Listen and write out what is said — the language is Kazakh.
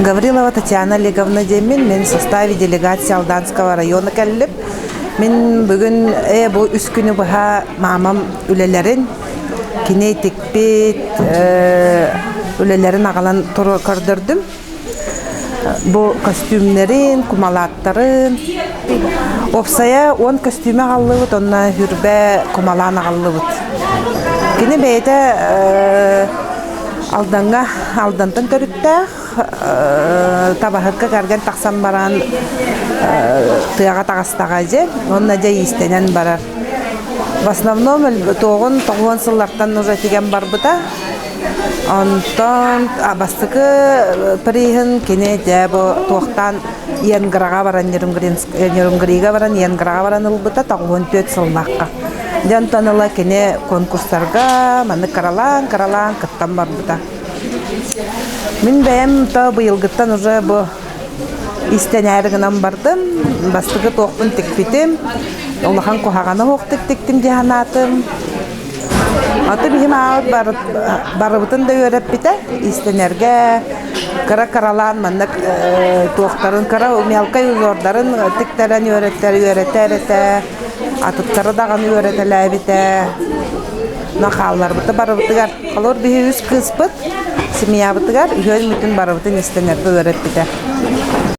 Гаврилова Татьяна Олеговна Демин, мен в составе делегации Алданского района келіп. Мен бүгін бұл үс күні бұға мамам үлелерін, кене текпет, үлелерін ағалан тұры көрдірдім. Бұл костюмлерін, кумалаттарын. Опсая 10 костюме қалды бұд, онна хүрбе кумалан ағалды бұд. Кене бәйді алдантан көріттәқ, табахырка кәрген тақсан баран тыяға тағастаға же, онна же истенен барар. В основном тоғын сыллартан уже теген бар бұда. Онтан абастықы прихын кене де бұл тоқтан енгіраға баран, ерінгіриға баран, енгіраға баран ұлбыда тоғын 4 сыллаққа. Жантан ұла кене конкурстарға, маны каралан кыттан бар бұда. Мен бәйім бұйылғыттан уже бұл истен әрігінен бардым, бастығы тоқпын текпетім, олақан қоғағаны оқтық тектім дегенатым. Аты бейім ауыт барыбытын да өріп біті, истенерге каралан, маннық тоқтарын, мелкай ұзордарын тектерін өретер, атыттары дағаны өретелі әбіті. Нақалар бұты барыбытығар, қалор бейі үз қыз бұт, семья бұтығар, үйен мүтін барыбытын истенерді өріп біті.